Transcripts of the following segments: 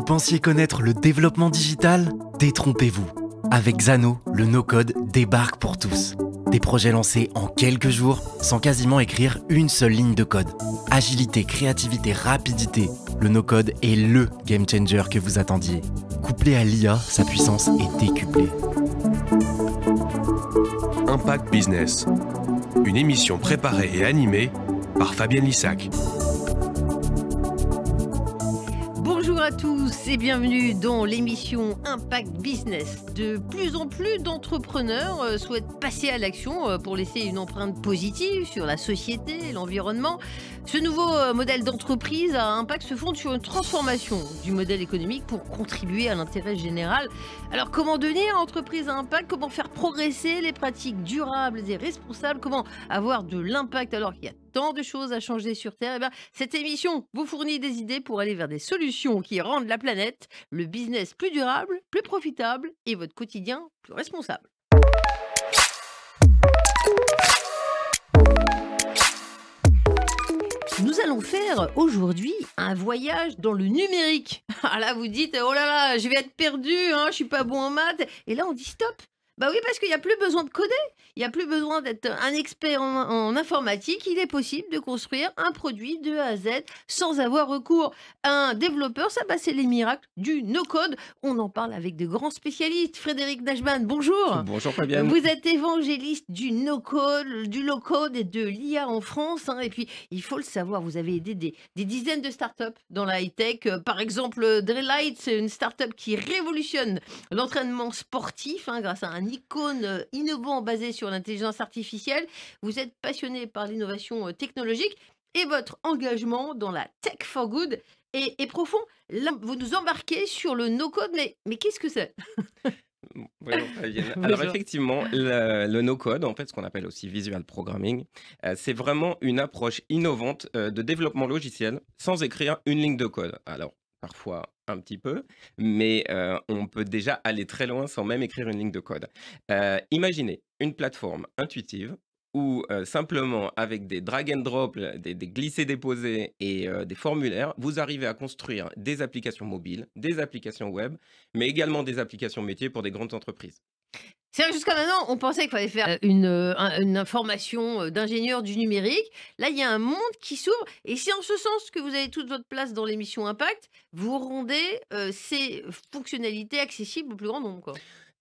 pensiez connaître le développement digital? Détrompez-vous. Avec Xano, le no-code débarque pour tous. Des projets lancés en quelques jours, sans quasiment écrire une seule ligne de code. Agilité, créativité, rapidité. Le no-code est LE game changer que vous attendiez. Couplé à l'IA, sa puissance est décuplée. Impact Business, une émission préparée et animée par Fabienne Lissac. Bonjour à tous et bienvenue dans l'émission Impact Business. De plus en plus d'entrepreneurs souhaitent passer à l'action pour laisser une empreinte positive sur la société et l'environnement. Ce nouveau modèle d'entreprise à impact se fonde sur une transformation du modèle économique pour contribuer à l'intérêt général. Alors comment devenir entreprise à impact? Comment faire progresser les pratiques durables et responsables? Comment avoir de l'impact alors qu'il y a tant de choses à changer sur Terre? Eh bien, cette émission vous fournit des idées pour aller vers des solutions qui rendent la planète, le business plus durable, plus profitable et votre quotidien plus responsable. Nous allons faire aujourd'hui un voyage dans le numérique. Ah là, vous dites, oh là là, je vais être perdu, je suis pas bon en maths. Et là, on dit stop. Bah oui, parce qu'il n'y a plus besoin de coder, il n'y a plus besoin d'être un expert en informatique. Il est possible de construire un produit de A à Z sans avoir recours à un développeur. Ça, c'est les miracles du no-code. On en parle avec de grands spécialistes. Frédéric Dashman, bonjour. Bonjour Fabienne. Vous êtes évangéliste du no-code, du low-code et de l'IA en France. Et puis, il faut le savoir, vous avez aidé des dizaines de startups dans la high-tech. Par exemple, Drelight, c'est une startup qui révolutionne l'entraînement sportif grâce à un icône innovant basé sur l'intelligence artificielle. Vous êtes passionné par l'innovation technologique et votre engagement dans la tech for good est profond. Là, vous nous embarquez sur le no-code, mais qu'est-ce que c'est? Bonjour Fabienne. Alors effectivement, le no-code, en fait, ce qu'on appelle aussi visual programming, c'est vraiment une approche innovante de développement logiciel sans écrire une ligne de code. Alors, parfois un petit peu, mais on peut déjà aller très loin sans même écrire une ligne de code. Imaginez une plateforme intuitive où simplement avec des drag and drop, des glisser-déposer et des formulaires, vous arrivez à construire des applications mobiles, des applications web, mais également des applications métiers pour des grandes entreprises. C'est vrai que jusqu'à maintenant, on pensait qu'il fallait faire une formation d'ingénieur du numérique. Là, il y a un monde qui s'ouvre. Et c'est en ce sens que vous avez toute votre place dans l'émission Impact. Vous rendez ces fonctionnalités accessibles au plus grand nombre, quoi.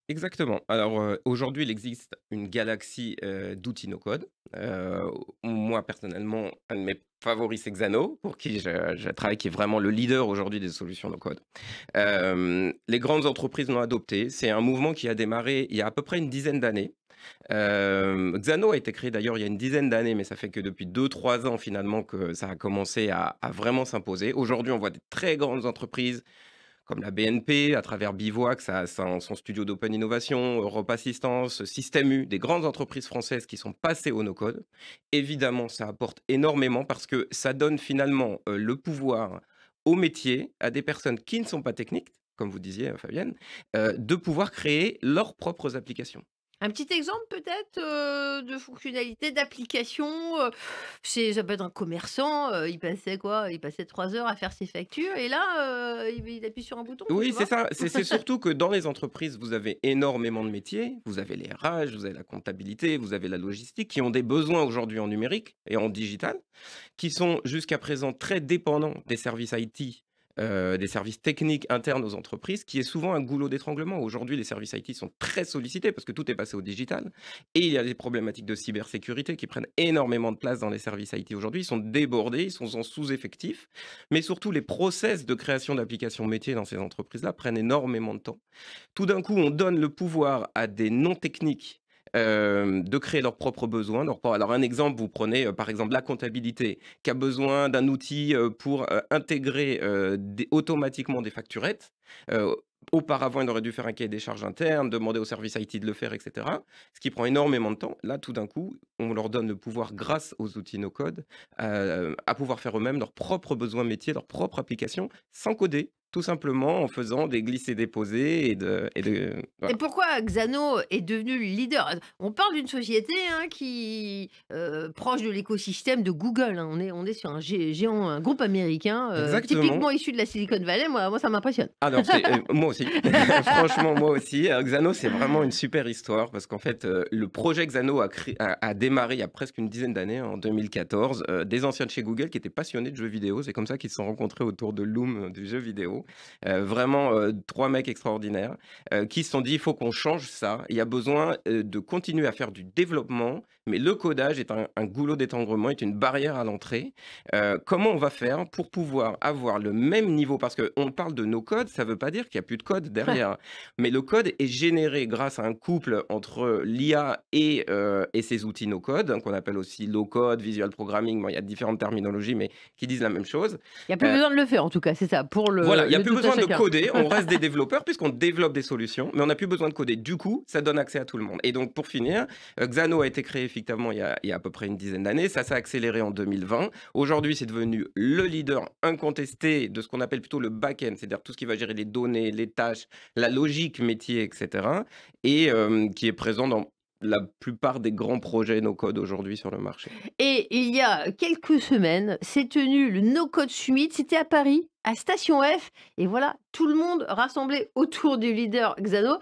Exactement. Alors aujourd'hui, il existe une galaxie d'outils no-code. Moi, personnellement, un de mes favoris, c'est Xano, pour qui je travaille, qui est vraiment le leader aujourd'hui des solutions no-code. Les grandes entreprises l'ont adopté. C'est un mouvement qui a démarré il y a à peu près une dizaine d'années. Xano a été créé d'ailleurs il y a une dizaine d'années, mais ça fait que depuis 2-3 ans finalement que ça a commencé à vraiment s'imposer. Aujourd'hui, on voit des très grandes entreprises comme la BNP, à travers Bivouac, son studio d'open innovation, Europe Assistance, Système U, des grandes entreprises françaises qui sont passées au no-code. Évidemment, ça apporte énormément parce que ça donne finalement le pouvoir au métier, à des personnes qui ne sont pas techniques, comme vous disiez, Fabienne, de pouvoir créer leurs propres applications. Un petit exemple peut-être de fonctionnalité, d'application. Ça peut être un commerçant, il passait quoi? Il passait 3 heures à faire ses factures et là, il appuie sur un bouton. Oui, tu c'est vois? ça. C'est surtout que dans les entreprises, vous avez énormément de métiers. Vous avez les RH, vous avez la comptabilité, vous avez la logistique, qui ont des besoins aujourd'hui en numérique et en digital, qui sont jusqu'à présent très dépendants des services IT, des services techniques internes aux entreprises, qui est souvent un goulot d'étranglement. Aujourd'hui, les services IT sont très sollicités parce que tout est passé au digital. Et il y a des problématiques de cybersécurité qui prennent énormément de place dans les services IT aujourd'hui. Ils sont débordés, ils sont en sous-effectifs. Mais surtout, les process de création d'applications métiers dans ces entreprises-là prennent énormément de temps. Tout d'un coup, on donne le pouvoir à des non-techniques de créer leurs propres besoins. Alors un exemple, vous prenez par exemple la comptabilité qui a besoin d'un outil pour intégrer automatiquement des facturettes. Auparavant, il aurait dû faire un cahier des charges interne, demander au service IT de le faire, etc. Ce qui prend énormément de temps. Là, tout d'un coup, on leur donne le pouvoir, grâce aux outils no-code, à pouvoir faire eux-mêmes leurs propres besoins métiers, leurs propres applications, sans coder, tout simplement en faisant des glisser-déposer Et pourquoi Xano est devenu le leader? On parle d'une société qui proche de l'écosystème de Google. On est sur un géant, un groupe américain, typiquement issu de la Silicon Valley. Moi ça m'impressionne. Alors, moi aussi. Franchement, moi aussi. Xano, c'est vraiment une super histoire parce qu'en fait, le projet Xano a démarré il y a presque une dizaine d'années, en 2014. Des anciens de chez Google qui étaient passionnés de jeux vidéo. C'est comme ça qu'ils se sont rencontrés autour de Loom du jeu vidéo. Vraiment, 3 mecs extraordinaires qui se sont dit, il faut qu'on change ça. Il y a besoin de continuer à faire du développement, mais le codage est un goulot d'étranglement, est une barrière à l'entrée. Comment on va faire pour pouvoir avoir le même niveau? Parce qu'on parle de no-code, ça ne veut pas dire qu'il n'y a plus de code derrière. Mais le code est généré grâce à un couple entre l'IA et ces outils no-code, qu'on appelle aussi low-code, visual programming. Bon, il y a différentes terminologies, mais qui disent la même chose. Il n'y a plus besoin de le faire, en tout cas, c'est ça. Voilà, il n'y a plus besoin de coder. On reste des développeurs puisqu'on développe des solutions, mais on n'a plus besoin de coder. Du coup, ça donne accès à tout le monde. Et donc, pour finir, Xano a été créé effectivement il y a à peu près une dizaine d'années. Ça s'est accéléré en 2020. Aujourd'hui, c'est devenu le leader incontesté de ce qu'on appelle plutôt le back-end, c'est-à-dire tout ce qui va gérer les données, les tâches, la logique métier, etc. Et qui est présent dans la plupart des grands projets no-code aujourd'hui sur le marché. Et il y a quelques semaines, s'est tenu le No-Code Summit. C'était à Paris, à Station F. Et voilà, tout le monde rassemblé autour du leader Xano.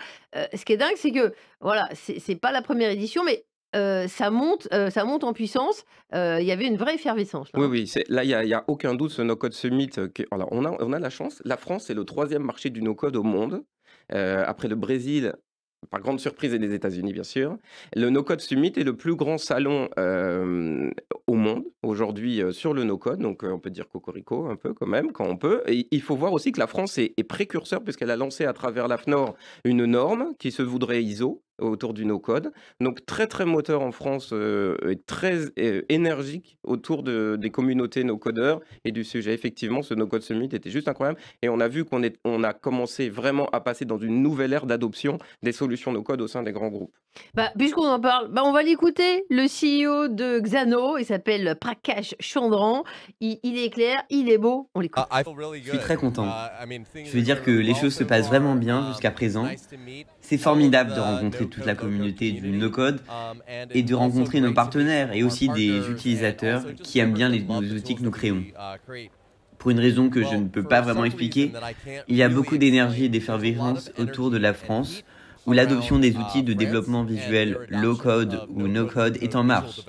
Ce qui est dingue, c'est que, voilà, c'est pas la première édition, mais ça monte en puissance. Il y avait une vraie effervescence. Là. Oui, là, il n'y a aucun doute, ce No-Code Summit. Alors, on a la chance. La France, c'est le 3e marché du no-code au monde. Après le Brésil, par grande surprise, et les États-Unis, bien sûr. Le No-Code Summit est le plus grand salon au monde, aujourd'hui, sur le no-code. Donc, on peut dire cocorico, un peu, quand même, quand on peut. Et il faut voir aussi que la France est précurseur, puisqu'elle a lancé à travers l'AFNOR une norme qui se voudrait ISO autour du no-code. Donc, très, très moteur en France et très énergique autour des communautés no-codeurs et du sujet. Effectivement, ce No-Code Summit était juste incroyable. Et on a vu qu'on a commencé vraiment à passer dans une nouvelle ère d'adoption des solutions no-code au sein des grands groupes. Puisqu'on en parle, on va l'écouter. Le CEO de Xano, il s'appelle Prakash Chandran. Il est clair, il est beau. On l'écoute. Je suis très content. Je veux dire que les choses se passent vraiment bien jusqu'à présent. C'est formidable de rencontrer toute la communauté du no-code et de rencontrer nos partenaires et aussi des utilisateurs qui aiment bien nos outils que nous créons. Pour une raison que je ne peux pas vraiment expliquer, il y a beaucoup d'énergie et d'effervescence autour de la France où l'adoption des outils de développement visuel low-code ou no-code est en marche.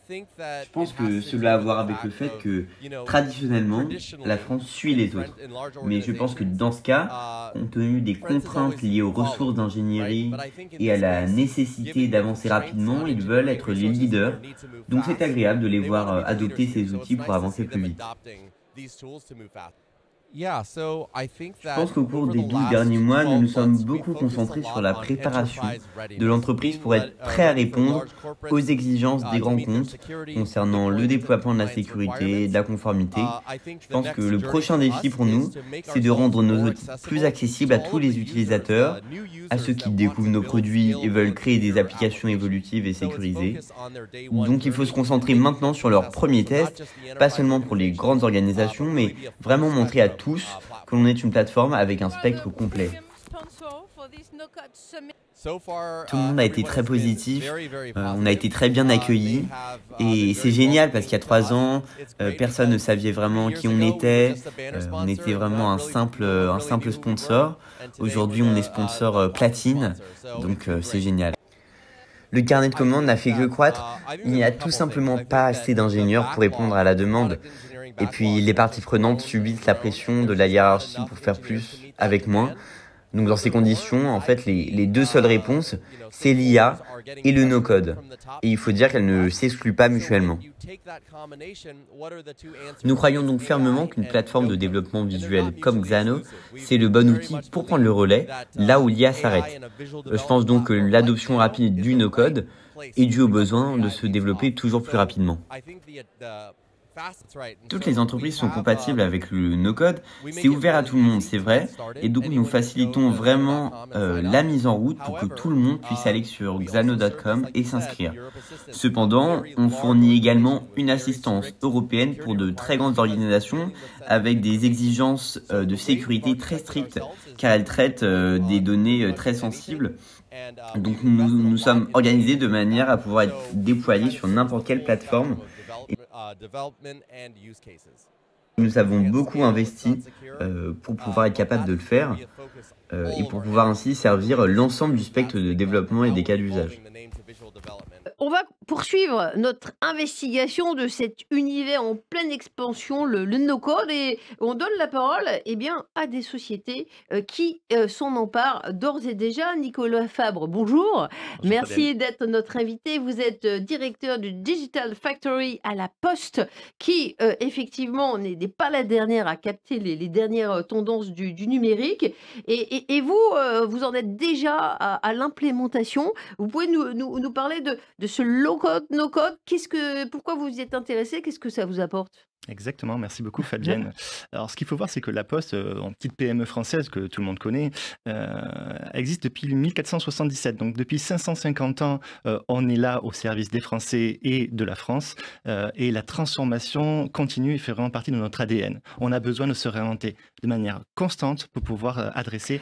Je pense que cela a à voir avec le fait que, traditionnellement, la France suit les autres. Mais je pense que dans ce cas, compte tenu des contraintes liées aux ressources d'ingénierie et à la nécessité d'avancer rapidement, ils veulent être les leaders. Donc c'est agréable de les voir adopter ces outils pour avancer plus vite. Je pense qu'au cours des 12 derniers mois, nous nous sommes beaucoup concentrés sur la préparation de l'entreprise pour être prêt à répondre aux exigences des grands comptes concernant le déploiement de la sécurité, de la conformité. Je pense que le prochain défi pour nous, c'est de rendre nos outils plus accessibles à tous les utilisateurs, à ceux qui découvrent nos produits et veulent créer des applications évolutives et sécurisées. Donc il faut se concentrer maintenant sur leur premier test, pas seulement pour les grandes organisations, mais vraiment montrer à tous que l'on est une plateforme avec un spectre complet. Tout le monde a été très positif, on a été très bien accueillis et c'est génial parce qu'il y a 3 ans, personne ne savait vraiment qui on était vraiment un simple sponsor. Aujourd'hui, on est sponsor platine, donc c'est génial. Le carnet de commandes n'a fait que croître, il n'y a tout simplement pas assez d'ingénieurs pour répondre à la demande. Et puis les parties prenantes subissent la pression de la hiérarchie pour faire plus avec moins. Donc dans ces conditions, en fait, les 2 seules réponses, c'est l'IA et le no-code. Et il faut dire qu'elles ne s'excluent pas mutuellement. Nous croyons donc fermement qu'une plateforme de développement visuel comme Xano, c'est le bon outil pour prendre le relais là où l'IA s'arrête. Je pense donc que l'adoption rapide du no-code est due au besoin de se développer toujours plus rapidement. Toutes les entreprises sont compatibles avec le no-code. C'est ouvert à tout le monde, c'est vrai. Et donc, nous facilitons vraiment la mise en route pour que tout le monde puisse aller sur xano.com et s'inscrire. Cependant, on fournit également une assistance européenne pour de très grandes organisations avec des exigences de sécurité très strictes car elles traitent des données très sensibles. Donc, nous sommes organisés de manière à pouvoir être déployés sur n'importe quelle plateforme. Nous avons beaucoup investi pour pouvoir être capable de le faire et pour pouvoir ainsi servir l'ensemble du spectre de développement et des cas d'usage. On va poursuivre notre investigation de cet univers en pleine expansion, le no-code, et on donne la parole à des sociétés qui s'en emparent d'ores et déjà. Nicolas Fabre, bonjour. Bonjour, Merci d'être notre invité. Vous êtes directeur du Digital Factory à la Poste, qui effectivement n'est pas la dernière à capter les dernières tendances du numérique. Et vous, vous en êtes déjà à l'implémentation. Vous pouvez nous parler de ce low-code, no-code. Pourquoi vous y êtes intéressé? Qu'est-ce que ça vous apporte? Exactement, merci beaucoup Fabienne. Alors ce qu'il faut voir, c'est que la Poste, en petite PME française que tout le monde connaît, existe depuis 1477. Donc depuis 550 ans, on est là au service des Français et de la France. Et la transformation continue et fait vraiment partie de notre ADN. On a besoin de se réinventer de manière constante pour pouvoir adresser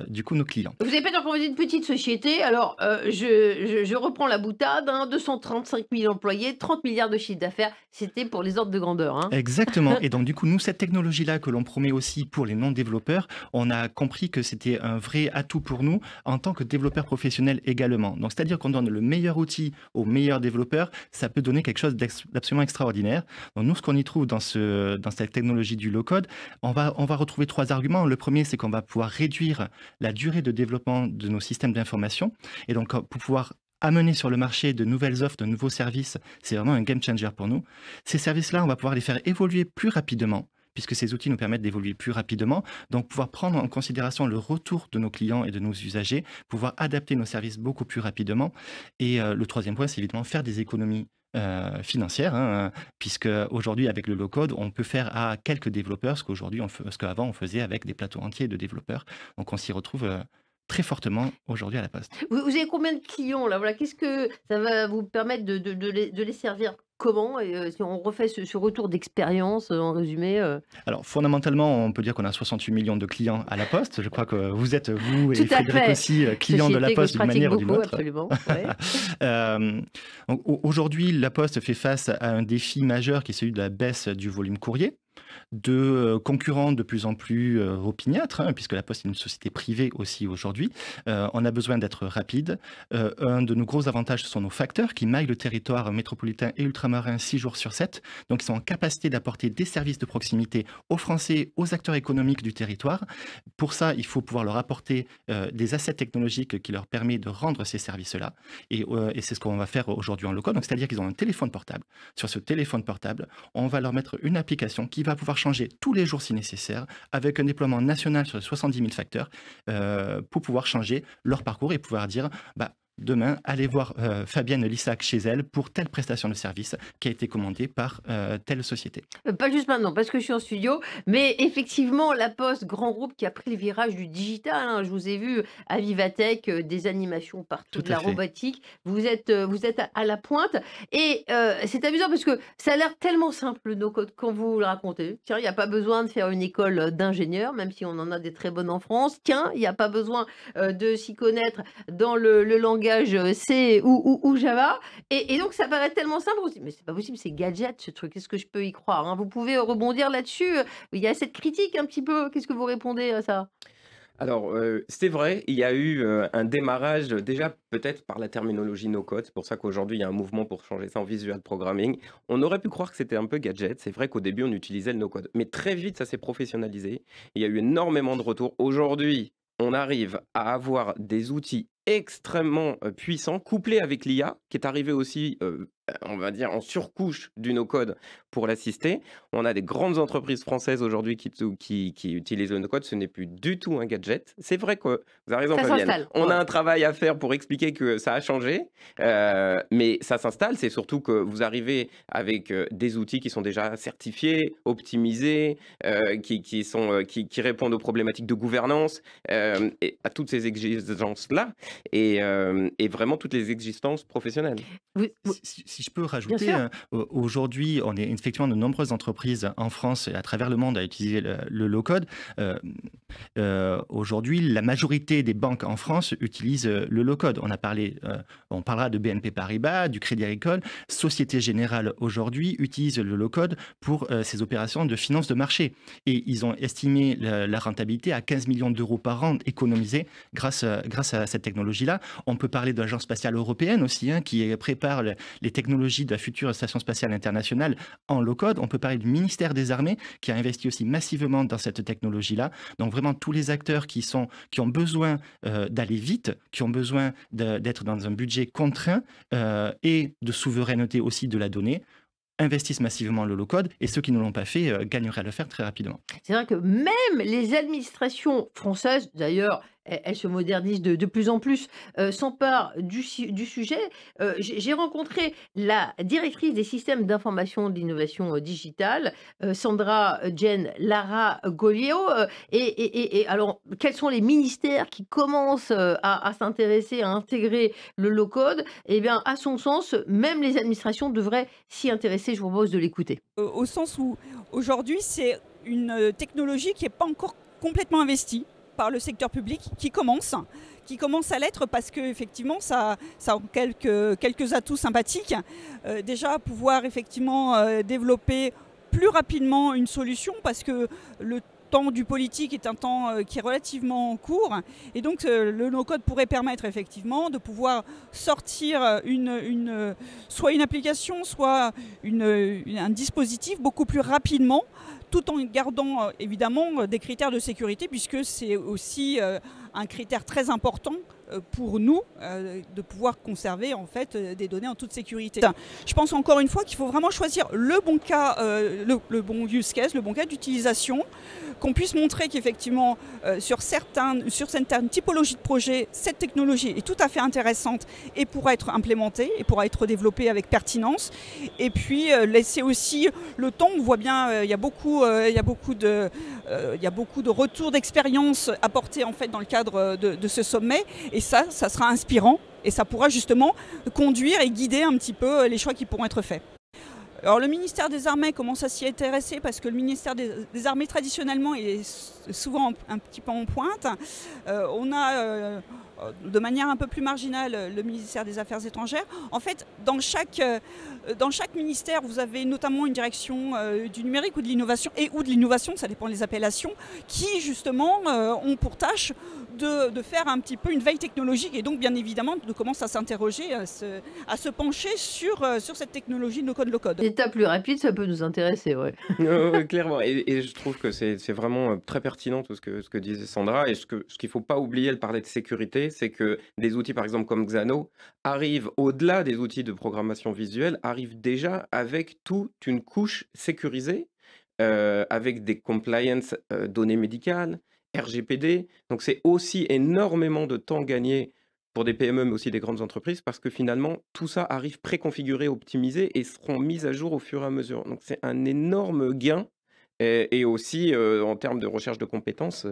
du coup nos clients. Vous avez pas encore une petite société. Alors je reprends la boutade, 235 000 employés, 30 milliards de chiffre d'affaires. C'était pour les ordres de grandeur. Exactement. Et donc, du coup, nous, cette technologie-là que l'on promet aussi pour les non-développeurs, on a compris que c'était un vrai atout pour nous en tant que développeurs professionnels également. Donc, c'est-à-dire qu'on donne le meilleur outil aux meilleurs développeurs, ça peut donner quelque chose d'absolument extraordinaire. Donc, nous, ce qu'on y trouve dans cette technologie du low-code, on va retrouver 3 arguments. Le premier, c'est qu'on va pouvoir réduire la durée de développement de nos systèmes d'information. Et donc, pour pouvoir amener sur le marché de nouvelles offres, de nouveaux services, c'est vraiment un game changer pour nous. Ces services-là, on va pouvoir les faire évoluer plus rapidement, puisque ces outils nous permettent d'évoluer plus rapidement, donc pouvoir prendre en considération le retour de nos clients et de nos usagers, pouvoir adapter nos services beaucoup plus rapidement. Et le troisième point, c'est évidemment faire des économies financières, puisque aujourd'hui, avec le low-code, on peut faire à quelques développeurs ce qu'avant on faisait avec des plateaux entiers de développeurs. Donc on s'y retrouve très fortement aujourd'hui à la Poste. Vous avez combien de clients là? Voilà, qu'est-ce que ça va vous permettre de les servir? Comment? Et si on refait ce retour d'expérience en résumé Alors fondamentalement, on peut dire qu'on a 68 millions de clients à la Poste. Je crois que vous êtes, vous et Tout à Frédéric fait. aussi, clients de la Société que Poste je d'une pratique manière ou d'une beaucoup, autre. absolument. Ouais. Donc, aujourd'hui, la Poste fait face à un défi majeur qui est celui de la baisse du volume courrier, de concurrents de plus en plus opiniâtres, puisque la Poste est une société privée aussi aujourd'hui. On a besoin d'être rapide. Un de nos gros avantages, ce sont nos facteurs qui maillent le territoire métropolitain et ultramarin 6 jours sur 7. Donc, ils sont en capacité d'apporter des services de proximité aux Français, aux acteurs économiques du territoire. Pour ça, il faut pouvoir leur apporter des assets technologiques qui leur permettent de rendre ces services-là. Et c'est ce qu'on va faire aujourd'hui en low-code. Donc, c'est-à-dire qu'ils ont un téléphone portable. Sur ce téléphone portable, on va leur mettre une application qui va pouvoir changer tous les jours si nécessaire, avec un déploiement national sur les 70 000 facteurs, pour pouvoir changer leur parcours et pouvoir dire demain, allez voir Fabienne Lissac chez elle pour telle prestation de service qui a été commandée par telle société. Pas juste maintenant, parce que je suis en studio, mais effectivement, la Poste, grand groupe qui a pris le virage du digital. Je vous ai vu à Vivatech, des animations partout, de la robotique. Vous êtes à la pointe. Et c'est amusant parce que ça a l'air tellement simple, le no-code, quand vous le racontez. Tiens, il n'y a pas besoin de faire une école d'ingénieur, même si on en a des très bonnes en France. Tiens, il n'y a pas besoin de s'y connaître dans le langage C ou Java. Et donc, ça paraît tellement simple. On se dit, mais c'est pas possible, c'est gadget, ce truc. Est-ce que je peux y croire? Vous pouvez rebondir là-dessus. Il y a cette critique un petit peu. Qu'est-ce que vous répondez à ça? Alors, c'est vrai, il y a eu un démarrage déjà peut-être par la terminologie no-code. C'est pour ça qu'aujourd'hui, il y a un mouvement pour changer ça en visual programming. On aurait pu croire que c'était un peu gadget. C'est vrai qu'au début, on utilisait le no-code. Mais très vite, ça s'est professionnalisé. Il y a eu énormément de retours. Aujourd'hui, on arrive à avoir des outils extrêmement puissants, couplés avec l'IA, qui est arrivé aussi on va dire, en surcouche du no-code pour l'assister. On a des grandes entreprises françaises aujourd'hui qui utilisent le no-code. Ce n'est plus du tout un gadget. C'est vrai que vous avez raison, Fabienne. On a un travail à faire pour expliquer que ça a changé, mais ça s'installe. C'est surtout que vous arrivez avec des outils qui sont déjà certifiés, optimisés, qui répondent aux problématiques de gouvernance, et à toutes ces exigences-là, et vraiment toutes les exigences professionnelles. Si je peux rajouter, aujourd'hui, on est effectivement de nombreuses entreprises en France et à travers le monde à utiliser le low-code. Aujourd'hui, la majorité des banques en France utilisent le low-code. On parlera de BNP Paribas, du Crédit Agricole. Société Générale, aujourd'hui, utilise le low-code pour ses opérations de finance de marché. Et ils ont estimé la rentabilité à 15 millions d'euros par an économisés grâce à cette technologie-là. On peut parler de l'Agence spatiale européenne aussi, qui prépare les technologies de la future station spatiale internationale en low-code. On peut parler du ministère des Armées qui a investi aussi massivement dans cette technologie-là. Donc vraiment tous les acteurs qui ont besoin d'aller vite, qui ont besoin d'être dans un budget contraint et de souveraineté aussi de la donnée, investissent massivement le low-code, et ceux qui ne l'ont pas fait gagneraient à le faire très rapidement. C'est vrai que même les administrations françaises, d'ailleurs, elles se modernisent de plus en plus, s'emparent du sujet. J'ai rencontré la directrice des systèmes d'information de l'innovation digitale, Sandra Jen Lara Golio. Et alors, quels sont les ministères qui commencent à s'intéresser, à intégrer le low-code? Eh bien, à son sens, même les administrations devraient s'y intéresser. Je vous propose de l'écouter. Au sens où, aujourd'hui, c'est une technologie qui n'est pas encore complètement investie par le secteur public, qui commence à l'être, parce qu'effectivement ça a quelques atouts sympathiques. Déjà pouvoir effectivement développer plus rapidement une solution, parce que le temps du politique est un temps qui est relativement court, et donc le no-code pourrait permettre effectivement de pouvoir sortir soit une application, soit un dispositif beaucoup plus rapidement, tout en gardant évidemment des critères de sécurité, puisque c'est aussi un critère très important pour nous de pouvoir conserver en fait des données en toute sécurité. Je pense encore une fois qu'il faut vraiment choisir le bon cas, le bon use case, le bon cas d'utilisation, qu'on puisse montrer qu'effectivement sur certaines typologies de projets, cette technologie est tout à fait intéressante et pourra être implémentée et pourra être développée avec pertinence. Et puis laisser aussi le temps. On voit bien il y a beaucoup de retours d'expérience apportés en fait dans le cadre de ce sommet, et ça sera inspirant, et ça pourra justement conduire et guider un petit peu les choix qui pourront être faits. Alors le ministère des Armées commence à s'y intéresser, parce que le ministère des Armées traditionnellement est souvent un petit peu en pointe. On a de manière un peu plus marginale le ministère des Affaires étrangères. En fait, dans chaque ministère, vous avez notamment une direction du numérique ou de l'innovation, ou de l'innovation, ça dépend des appellations, qui justement ont pour tâche de faire un petit peu une veille technologique, et donc bien évidemment de commencer à s'interroger, à se pencher sur cette technologie no-code, low-code. L'étape plus rapide, ça peut nous intéresser, ouais. Clairement, et je trouve que c'est vraiment très pertinent tout ce que disait Sandra, et ce qu'il ne faut pas oublier, elle parlait de sécurité, c'est que des outils par exemple comme Xano arrivent, au-delà des outils de programmation visuelle, arrivent déjà avec toute une couche sécurisée, avec des compliance données médicales, RGPD. Donc c'est aussi énormément de temps gagné pour des PME, mais aussi des grandes entreprises, parce que finalement, tout ça arrive préconfiguré, optimisé, et seront mis à jour au fur et à mesure. Donc c'est un énorme gain, et aussi en termes de recherche de compétences,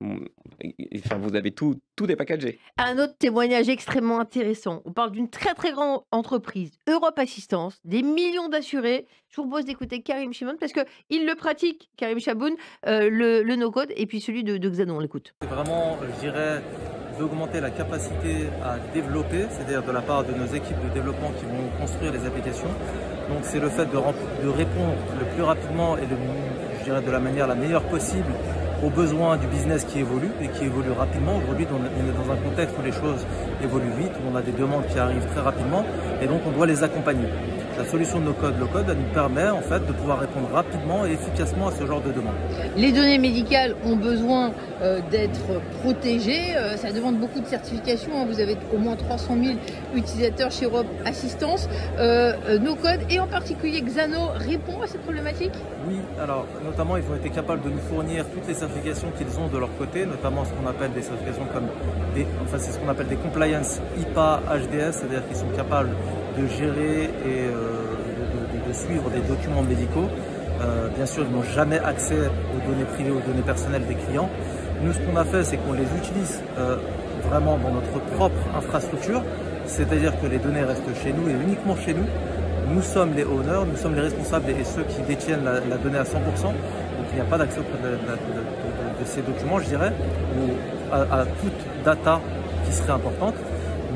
vous avez tout dépackagé. Un autre témoignage extrêmement intéressant. On parle d'une très très grande entreprise, Europe Assistance, des millions d'assurés. Je vous propose d'écouter Karim Chaboun, parce qu'il le pratique, Karim Chaboun, le no-code, et puis celui de Xano. On l'écoute. C'est vraiment, je dirais, d'augmenter la capacité à développer, c'est-à-dire de la part de nos équipes de développement qui vont construire les applications. Donc c'est le fait de répondre le plus rapidement et je dirais de la manière la meilleure possible aux besoins du business qui évolue et qui évolue rapidement. Aujourd'hui, on est dans un contexte où les choses évoluent vite, où on a des demandes qui arrivent très rapidement, et donc on doit les accompagner. Je La solution de no-code, low-code, elle nous permet en fait de pouvoir répondre rapidement et efficacement à ce genre de demande. Les données médicales ont besoin d'être protégées. Ça demande beaucoup de certifications. Hein. Vous avez au moins 300 000 utilisateurs chez Europe Assistance. No-code et en particulier Xano répond à cette problématique? Oui, alors notamment ils ont été capables de nous fournir toutes les certifications qu'ils ont de leur côté, notamment ce qu'on appelle des certifications comme c'est ce qu'on appelle des compliance IPA HDS, c'est-à-dire qu'ils sont capables de gérer et de suivre des documents médicaux. Bien sûr, ils n'ont jamais accès aux données privées, aux données personnelles des clients. Nous, ce qu'on a fait, c'est qu'on les utilise vraiment dans notre propre infrastructure, c'est-à-dire que les données restent chez nous et uniquement chez nous. Nous sommes les owners, nous sommes les responsables et ceux qui détiennent la donnée à 100%. Donc il n'y a pas d'accès auprès de ces documents, je dirais, ou à toute data qui serait importante.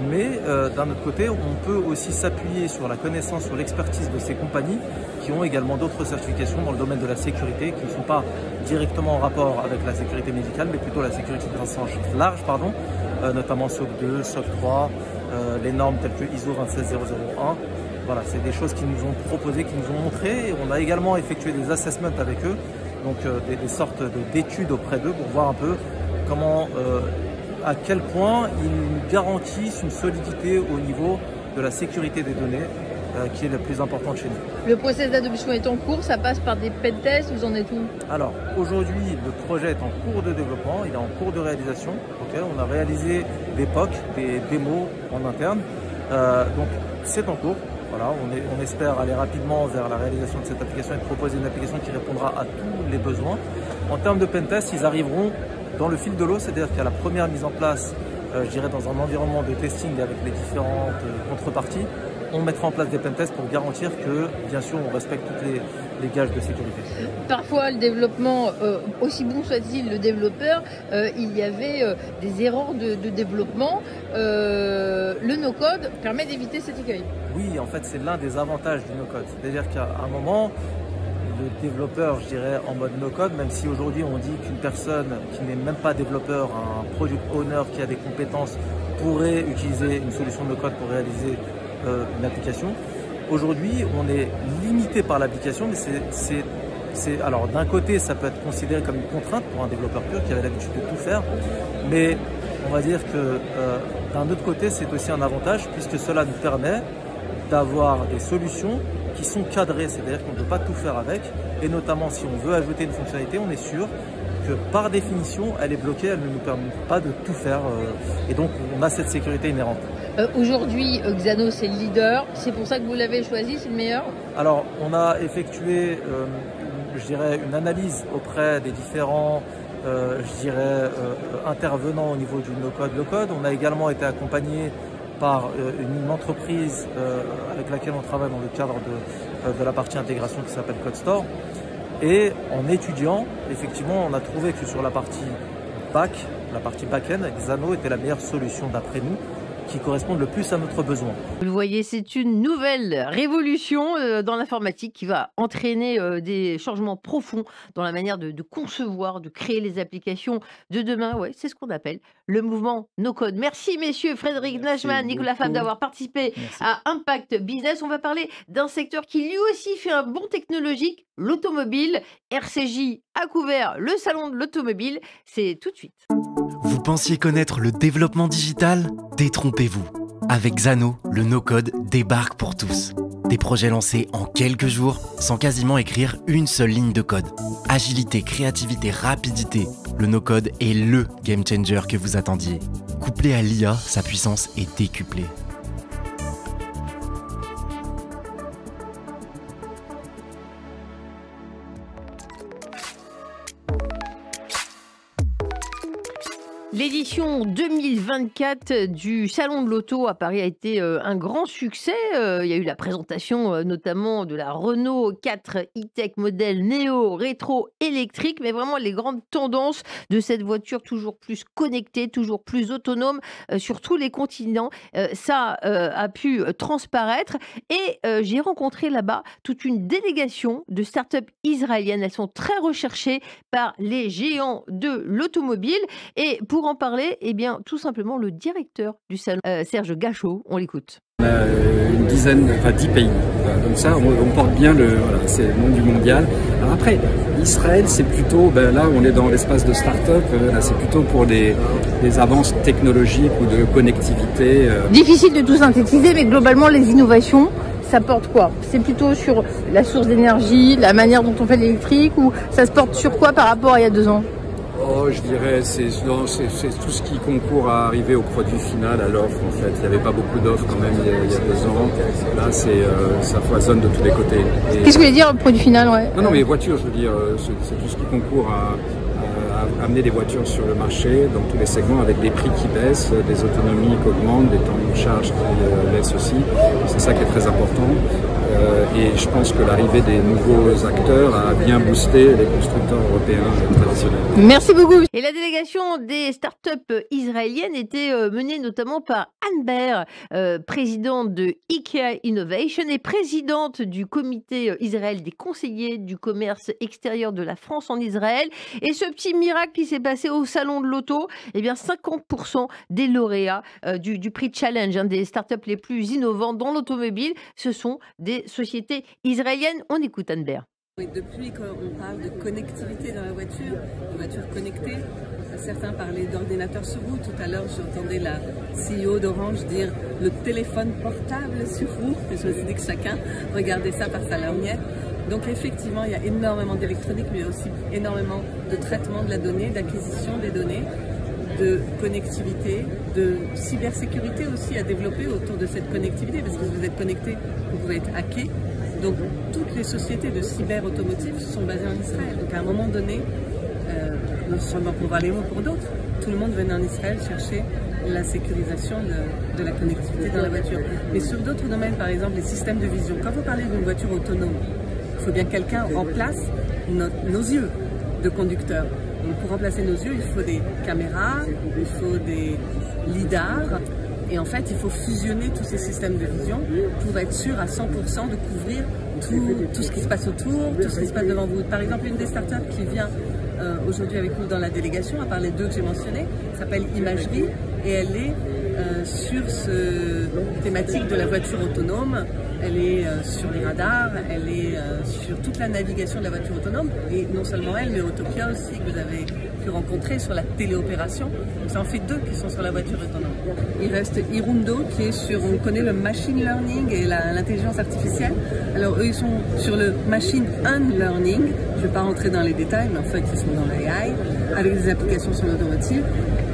Mais d'un autre côté, on peut aussi s'appuyer sur la connaissance, sur l'expertise de ces compagnies qui ont également d'autres certifications dans le domaine de la sécurité, qui ne sont pas directement en rapport avec la sécurité médicale, mais plutôt la sécurité de sens large, notamment SOC 2, SOC 3, les normes telles que ISO 26001. Voilà, c'est des choses qu'ils nous ont proposées, qu'ils nous ont montrées. Et on a également effectué des assessments avec eux, donc des sortes d'études auprès d'eux pour voir un peu comment, à quel point ils nous garantissent une solidité au niveau de la sécurité des données qui est le plus important chez nous. Le process d'adoption est en cours, ça passe par des pentests, vous en êtes où? Alors aujourd'hui, le projet est en cours de développement, il est en cours de réalisation. On a réalisé des POC, des démos en interne, donc c'est en cours. Voilà, on espère aller rapidement vers la réalisation de cette application et de proposer une application qui répondra à tous les besoins. En termes de pentest, ils arriveront dans le fil de l'eau, c'est-à-dire qu'à la première mise en place, je dirais dans un environnement de testing avec les différentes contreparties, on mettra en place des pentests pour garantir que, bien sûr, on respecte tous les gages de sécurité. Parfois, le développement, aussi bon soit-il le développeur, il y avait des erreurs de développement. Le no-code permet d'éviter cet écueil. Oui, en fait, c'est l'un des avantages du no-code. C'est-à-dire qu'à un moment, le développeur, je dirais, en mode no-code, même si aujourd'hui on dit qu'une personne qui n'est même pas développeur, un product owner qui a des compétences, pourrait utiliser une solution no-code pour réaliser une application. Aujourd'hui, on est limité par l'application, mais alors d'un côté, ça peut être considéré comme une contrainte pour un développeur pur qui avait l'habitude de tout faire, mais on va dire que d'un autre côté, c'est aussi un avantage puisque cela nous permet d'avoir des solutions qui sont cadrées, c'est-à-dire qu'on ne peut pas tout faire avec, et notamment si on veut ajouter une fonctionnalité, on est sûr que par définition, elle est bloquée, elle ne nous permet pas de tout faire, et donc on a cette sécurité inhérente. Aujourd'hui, Xano, c'est le leader. C'est pour ça que vous l'avez choisi, c'est le meilleur? Alors, on a effectué, je dirais, une analyse auprès des différents, intervenants au niveau du no-code, low-code. On a également été accompagné par une entreprise avec laquelle on travaille dans le cadre de la partie intégration qui s'appelle CodeStore. Et en étudiant, effectivement, on a trouvé que sur la partie back-end, Xano était la meilleure solution d'après nous, qui correspondent le plus à notre besoin. Vous le voyez, c'est une nouvelle révolution dans l'informatique qui va entraîner des changements profonds dans la manière de concevoir, de créer les applications de demain. Ouais, c'est ce qu'on appelle le mouvement no-code. Merci messieurs Frédéric Nachman, Nicolas Fabre d'avoir participé à Impact Business. On va parler d'un secteur qui lui aussi fait un bond technologique, l'automobile. RCJ a couvert le salon de l'automobile. C'est tout de suite. Vous pensiez connaître le développement digital? Détrompez-vous. Avec Xano, le no-code débarque pour tous. Des projets lancés en quelques jours, sans quasiment écrire une seule ligne de code. Agilité, créativité, rapidité. Le no-code est LE game changer que vous attendiez. Couplé à l'IA, sa puissance est décuplée. L'édition 2024 du Salon de l'Auto à Paris a été un grand succès. Il y a eu la présentation notamment de la Renault 4 e-tech modèle Néo rétro électrique, mais vraiment les grandes tendances de cette voiture toujours plus connectée, toujours plus autonome sur tous les continents. Ça a pu transparaître et j'ai rencontré là-bas toute une délégation de startups israéliennes. Elles sont très recherchées par les géants de l'automobile et pour en parler, eh bien, tout simplement le directeur du salon, Serge Gachot, on l'écoute. On a une dizaine, enfin 10 pays. Donc ça, on porte bien voilà, c'est le monde du mondial. Alors après, Israël, c'est plutôt, là on est dans l'espace de start-up, c'est plutôt pour des avances technologiques ou de connectivité. Difficile de tout synthétiser, mais globalement les innovations, ça porte quoi? C'est plutôt sur la source d'énergie, la manière dont on fait l'électrique, ou ça se porte sur quoi par rapport à il y a 2 ans? Oh, je dirais, c'est tout ce qui concourt à arriver au produit final, à l'offre en fait. Il n'y avait pas beaucoup d'offres quand même il y a 2 ans. Là, ça foisonne de tous les côtés. Qu'est-ce que vous voulez dire, produit final, ouais? Non, mais voitures, je veux dire, c'est tout ce qui concourt à amener des voitures sur le marché dans tous les segments avec des prix qui baissent, des autonomies qui augmentent, des temps de charge qui baissent aussi. C'est ça qui est très important. Et je pense que l'arrivée des nouveaux acteurs a bien boosté les constructeurs européens traditionnels. Merci beaucoup. Et la délégation des startups israéliennes était menée notamment par Anne Baer, présidente de IKEA Innovation et présidente du comité Israël des conseillers du commerce extérieur de la France en Israël. Et ce petit miracle qui s'est passé au salon de l'auto, eh bien 50% des lauréats du prix Challenge, des startups les plus innovantes dans l'automobile, ce sont des sociétés israéliennes. On écoute Anne Baer. Oui, depuis qu'on parle de connectivité dans la voiture, de voiture connectée, certains parlaient d'ordinateur sur roue. Tout à l'heure, j'entendais la CEO d'Orange dire le téléphone portable sur roue. Et je me suis dit que chacun regardait ça par sa lorgnette. Donc effectivement, il y a énormément d'électronique, mais aussi énormément de traitement de la donnée, d'acquisition des données, de connectivité, de cybersécurité aussi à développer autour de cette connectivité, parce que si vous êtes connecté, vous pouvez être hacké. Donc toutes les sociétés de cyber-automotive sont basées en Israël. Donc à un moment donné, non seulement pour Valeo, pour d'autres, tout le monde venait en Israël chercher la sécurisation de la connectivité dans la voiture. Mais sur d'autres domaines, par exemple les systèmes de vision, quand vous parlez d'une voiture autonome, il faut bien que quelqu'un remplace nos yeux de conducteurs. Donc pour remplacer nos yeux, il faut des caméras, il faut des lidars. Et en fait, il faut fusionner tous ces systèmes de vision pour être sûr à 100% de couvrir tout ce qui se passe autour, tout ce qui se passe devant vous. Par exemple, une des startups qui vient aujourd'hui avec nous dans la délégation, à part les 2 que j'ai mentionnés, s'appelle Imagerie et elle est sur ce thématique de la voiture autonome. Elle est sur les radars, elle est sur toute la navigation de la voiture autonome. Et non seulement elle, mais Autopia aussi, que vous avez pu rencontrer sur la téléopération. Donc ça en fait 2 qui sont sur la voiture autonome. Il reste Irundo qui est sur, on connaît le machine learning et l'intelligence artificielle. Alors eux, ils sont sur le machine unlearning. Je ne vais pas rentrer dans les détails, mais en fait, ils sont dans l'AI, avec des applications sur l'automotive.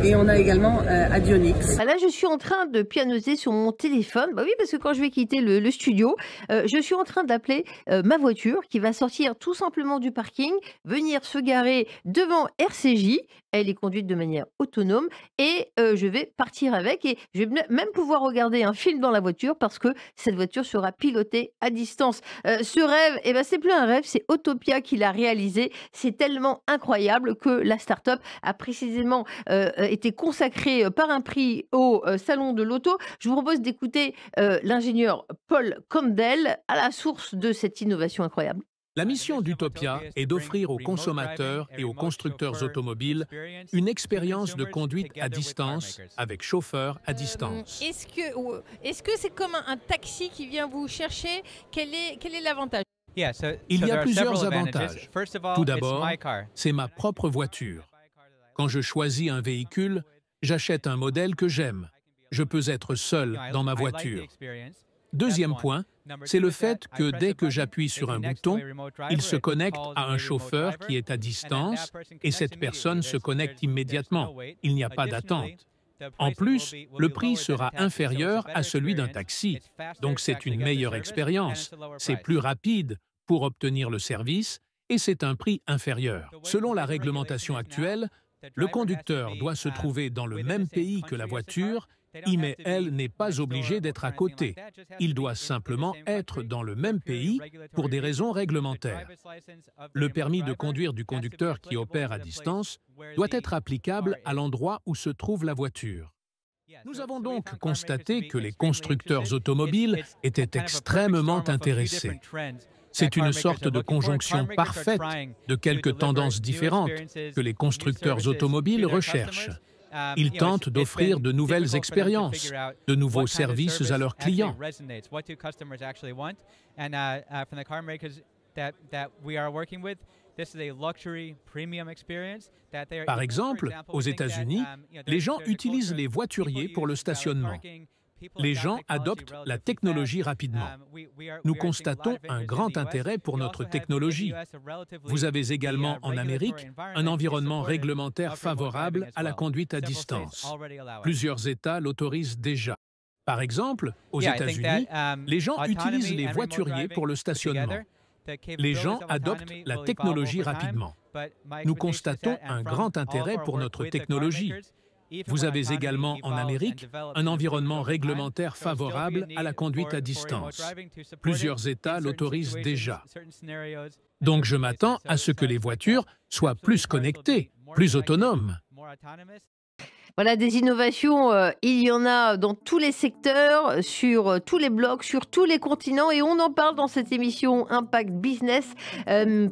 Et on a également Adionix. Là, je suis en train de pianoter sur mon téléphone. Bah oui, parce que quand je vais quitter le studio, je suis en train d'appeler ma voiture qui va sortir tout simplement du parking, venir se garer devant RCJ. Elle est conduite de manière autonome et je vais partir avec et je vais même pouvoir regarder un film dans la voiture parce que cette voiture sera pilotée à distance. Ce rêve, eh ben, c'est plus un rêve, c'est Autopia qui l'a réalisé. C'est tellement incroyable que la start-up a précisément été consacrée par un prix au Salon de l'Auto. Je vous propose d'écouter l'ingénieur Paul Condel à la source de cette innovation incroyable. La mission d'Utopia est d'offrir aux consommateurs et aux constructeurs automobiles une expérience de conduite à distance avec chauffeur à distance. Est-ce que c'est comme un taxi qui vient vous chercher? Quel est l'avantage? Il y a plusieurs avantages. Tout d'abord, c'est ma propre voiture. Quand je choisis un véhicule, j'achète un modèle que j'aime. Je peux être seul dans ma voiture. Deuxième point, c'est le fait que dès que j'appuie sur un bouton, il se connecte à un chauffeur qui est à distance et cette personne se connecte immédiatement. Il n'y a pas d'attente. En plus, le prix sera inférieur à celui d'un taxi, donc c'est une meilleure expérience. C'est plus rapide pour obtenir le service et c'est un prix inférieur. Selon la réglementation actuelle, le conducteur doit se trouver dans le même pays que la voiture, mais elle n'est pas obligée d'être à côté. Il doit simplement être dans le même pays pour des raisons réglementaires. Le permis de conduire du conducteur qui opère à distance doit être applicable à l'endroit où se trouve la voiture. Nous avons donc constaté que les constructeurs automobiles étaient extrêmement intéressés. C'est une sorte de conjonction parfaite de quelques tendances différentes que les constructeurs automobiles recherchent. Ils tentent d'offrir de nouvelles expériences, de nouveaux services à leurs clients. Par exemple, aux États-Unis, les gens utilisent les voituriers pour le stationnement. Les gens adoptent la technologie rapidement. Nous constatons un grand intérêt pour notre technologie. Vous avez également en Amérique un environnement réglementaire favorable à la conduite à distance. Plusieurs États l'autorisent déjà. Par exemple, aux États-Unis, les gens utilisent les voituriers pour le stationnement. Les gens adoptent la technologie rapidement. Nous constatons un grand intérêt pour notre technologie. Vous avez également en Amérique un environnement réglementaire favorable à la conduite à distance. Plusieurs États l'autorisent déjà. Donc je m'attends à ce que les voitures soient plus connectées, plus autonomes. Voilà, des innovations, il y en a dans tous les secteurs, sur tous les blocs, sur tous les continents, et on en parle dans cette émission Impact Business,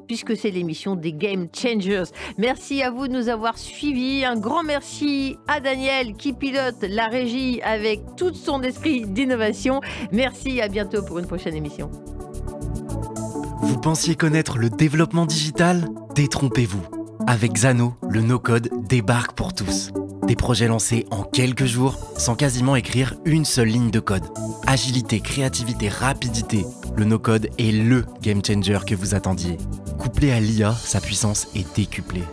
puisque c'est l'émission des Game Changers. Merci à vous de nous avoir suivis. Un grand merci à Daniel qui pilote la régie avec tout son esprit d'innovation. Merci, à bientôt pour une prochaine émission. Vous pensiez connaître le développement digital? Détrompez-vous. Avec Xano, le no-code débarque pour tous. Des projets lancés en quelques jours, sans quasiment écrire une seule ligne de code. Agilité, créativité, rapidité. Le no-code est LE game changer que vous attendiez. Couplé à l'IA, sa puissance est décuplée.